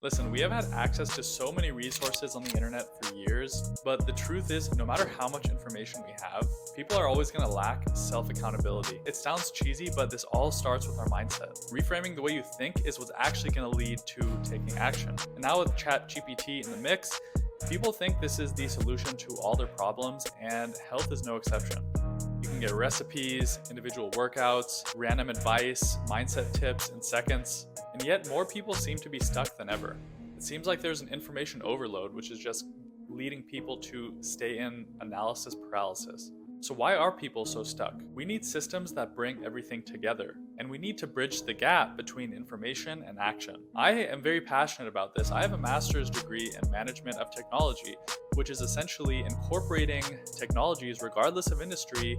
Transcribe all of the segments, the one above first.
Listen, we have had access to so many resources on the internet for years, but the truth is, no matter how much information we have, people are always going to lack self accountability. It sounds cheesy, but this all starts with our mindset. Reframing the way you think is what's actually going to lead to taking action. And now with ChatGPT in the mix, people think this is the solution to all their problems, and health is no exception. You can get recipes, individual workouts, random advice, mindset tips in seconds, and yet more people seem to be stuck than ever. It seems like there's an information overload, which is just leading people to stay in analysis paralysis. So why are people so stuck? We need systems that bring everything together, and we need to bridge the gap between information and action. I am very passionate about this. I have a master's degree in management of technology, which is essentially incorporating technologies, regardless of industry,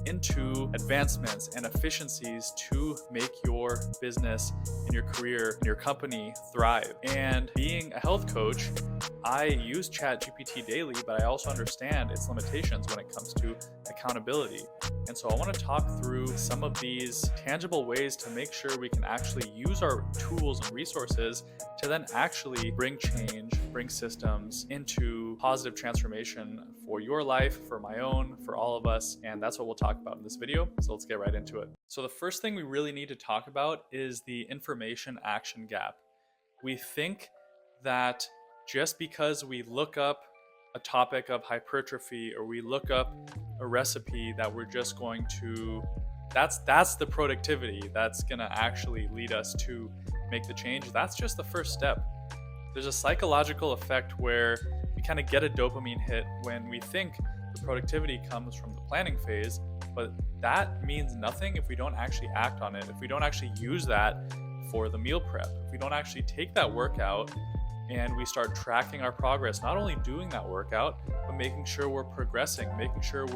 into advancements and efficiencies to make your business and your career and your company thrive. And being a health coach, I use ChatGPT daily, but I also understand its limitations when it comes to accountability. And so I want to talk through some of these tangible ways to make sure we can actually use our tools and resources to then actually bring change, bring systems into positive transformation for your life, for my own, for all of us. And that's what we'll talk about in this video. So let's get right into it. So the first thing we really need to talk about is the information action gap. We think that just because we look up a topic of hypertrophy or we look up a recipe that we're just going to, that's the productivity that's going to actually lead us to make the change. That's just the first step. There's a psychological effect where we kind of get a dopamine hit when we think the productivity comes from the planning phase, but that means nothing if we don't actually act on it, if we don't actually use that for the meal prep, if we don't actually take that workout and we start tracking our progress, not only doing that workout, but making sure we're progressing, making sure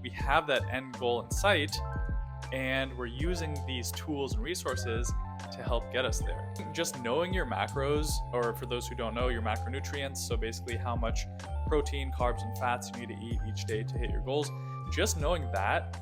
we have that end goal in sight, and we're using these tools and resources to help get us there. Just knowing your macros, or for those who don't know, your macronutrients, so basically how much protein, carbs, and fats you need to eat each day to hit your goals, just knowing that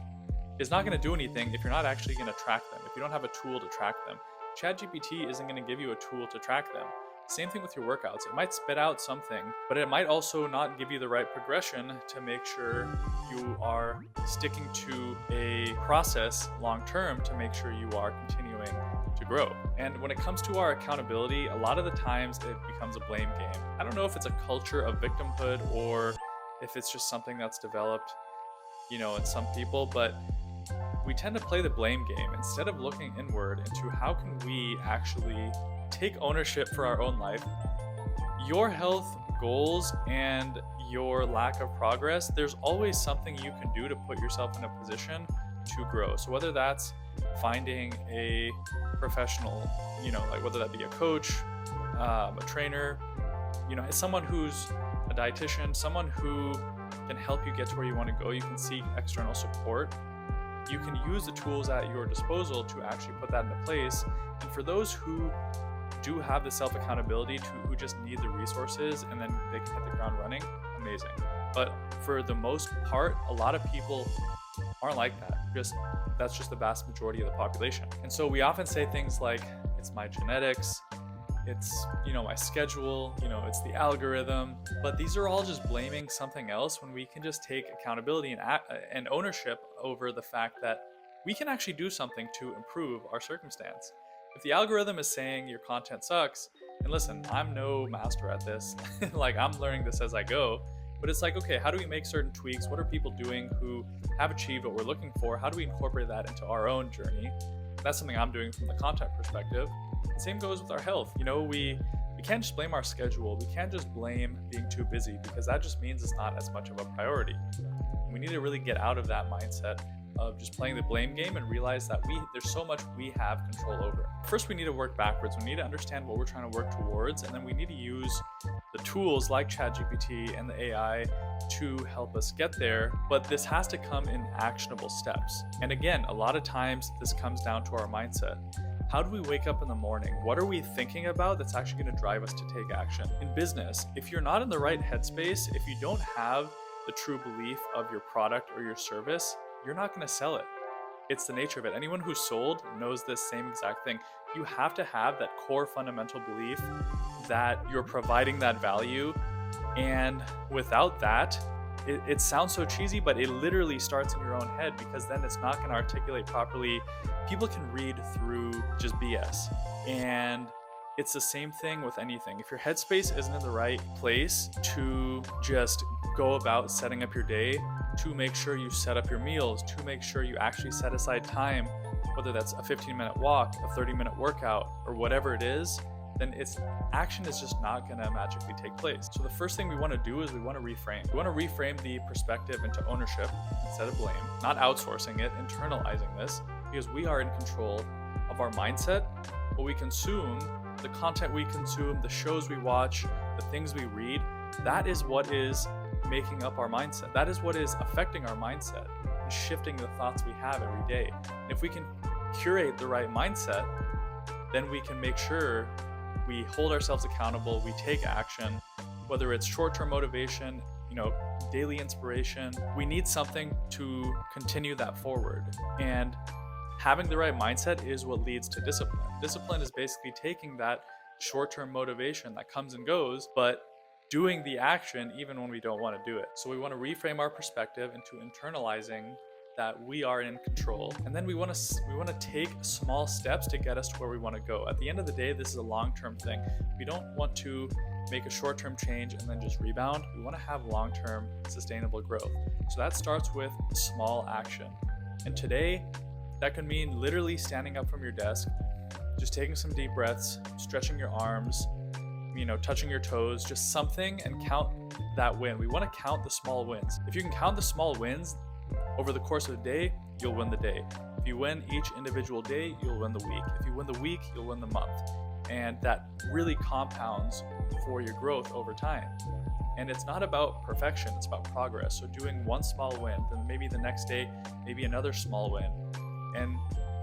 is not going to do anything if you're not actually going to track them, if you don't have a tool to track them. ChatGPT isn't going to give you a tool to track them. Same thing with your workouts. It might spit out something, but it might also not give you the right progression to make sure you are sticking to a process long term to make sure you are continuing to grow. And when it comes to our accountability, a lot of the times it becomes a blame game. I don't know if it's a culture of victimhood or if it's just something that's developed, in some people, but we tend to play the blame game instead of looking inward into how can we actually take ownership for our own life. Your health goals and your lack of progress, there's always something you can do to put yourself in a position to grow. So whether that's finding a professional, like whether that be a coach, a trainer, someone who's a dietitian, someone who can help you get to where you want to go, you can seek external support. You can use the tools at your disposal to actually put that into place. And for those who do have the self-accountability, who just need the resources and then they can hit the ground running, amazing. But for the most part, a lot of people aren't like that. That's just the vast majority of the population. And so we often say things like, it's my genetics, it's my schedule, it's the algorithm, but these are all just blaming something else when we can just take accountability and ownership over the fact that we can actually do something to improve our circumstance. If the algorithm is saying your content sucks, and listen, I'm no master at this, like I'm learning this as I go, but it's like, okay, how do we make certain tweaks? What are people doing who have achieved what we're looking for? How do we incorporate that into our own journey? That's something I'm doing from the content perspective. And same goes with our health. We can't just blame our schedule. We can't just blame being too busy because that just means it's not as much of a priority. We need to really get out of that mindset of just playing the blame game and realize that there's so much we have control over. First, we need to work backwards. We need to understand what we're trying to work towards, and then we need to use the tools like ChatGPT and the AI to help us get there. But this has to come in actionable steps. And again, a lot of times this comes down to our mindset. How do we wake up in the morning? What are we thinking about that's actually going to drive us to take action? In business, if you're not in the right headspace, if you don't have the true belief of your product or your service, you're not going to sell it. It's the nature of it. Anyone who's sold knows this same exact thing. You have to have that core fundamental belief that you're providing that value. And without that, it sounds so cheesy, but it literally starts in your own head, because then it's not going to articulate properly. People can read through just BS. And it's the same thing with anything. If your headspace isn't in the right place to just go about setting up your day, to make sure you set up your meals, to make sure you actually set aside time, whether that's a 15-minute walk, a 30-minute workout, or whatever it is, then action is just not going to magically take place. So the first thing we want to do is we want to reframe. We want to reframe the perspective into ownership instead of blame, not outsourcing it, internalizing this, because we are in control of our mindset, what we consume, the content we consume, the shows we watch, the things we read. That is what is making up our mindset. That is what is affecting our mindset and shifting the thoughts we have every day. And if we can curate the right mindset, then we can make sure we hold ourselves accountable, we take action, whether it's short-term motivation, daily inspiration. We need something to continue that forward. And having the right mindset is what leads to discipline. Discipline is basically taking that short-term motivation that comes and goes, but doing the action even when we don't want to do it. So we want to reframe our perspective into internalizing that we are in control. And then we want to take small steps to get us to where we want to go. At the end of the day, this is a long-term thing. We don't want to make a short-term change and then just rebound. We want to have long-term sustainable growth. So that starts with small action. And today, that could mean literally standing up from your desk, just taking some deep breaths, stretching your arms, touching your toes, just something, and count that win. We want to count the small wins. If you can count the small wins over the course of the day, you'll win the day. If you win each individual day, you'll win the week. If you win the week, you'll win the month. And that really compounds for your growth over time. And it's not about perfection, it's about progress. So doing one small win, then maybe the next day, maybe another small win. And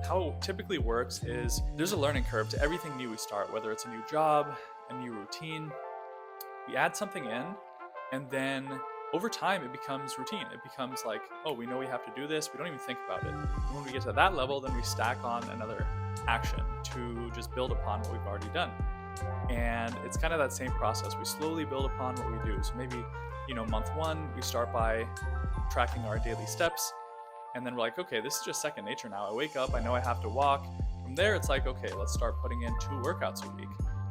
how it typically works is there's a learning curve to everything new we start, whether it's a new job, a new routine. We add something in, and then over time it becomes routine. It becomes like, oh, we know we have to do this. We don't even think about it. And when we get to that level, then we stack on another action to just build upon what we've already done. And it's kind of that same process. We slowly build upon what we do. So maybe, month one, we start by tracking our daily steps. And then we're like, okay, this is just second nature now. I wake up, I know I have to walk. From there, it's like, okay, let's start putting in 2 workouts a week.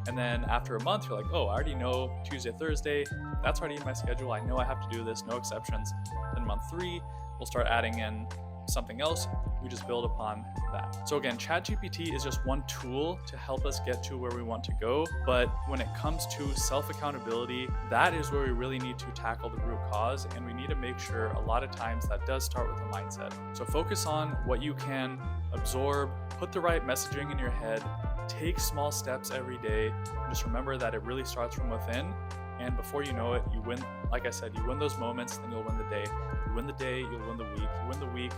And then after a month, you're like, oh, I already know Tuesday, Thursday, that's already in my schedule. I know I have to do this, no exceptions. Then month 3, we'll start adding in something else. We just build upon that. So again, ChatGPT is just one tool to help us get to where we want to go. But when it comes to self-accountability, that is where we really need to tackle the root cause. And we need to make sure a lot of times that does start with a mindset. So focus on what you can absorb, put the right messaging in your head, take small steps every day, and just remember that it really starts from within. And before you know it, you win. Like I said, you win those moments, then you'll win the day. You win the day, you'll win the week. You win the week,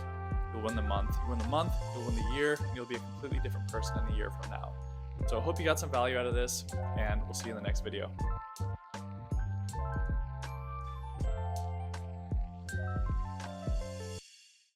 you'll win the month. You win the month, you'll win the year, and you'll be a completely different person in a year from now. So I hope you got some value out of this, and we'll see you in the next video.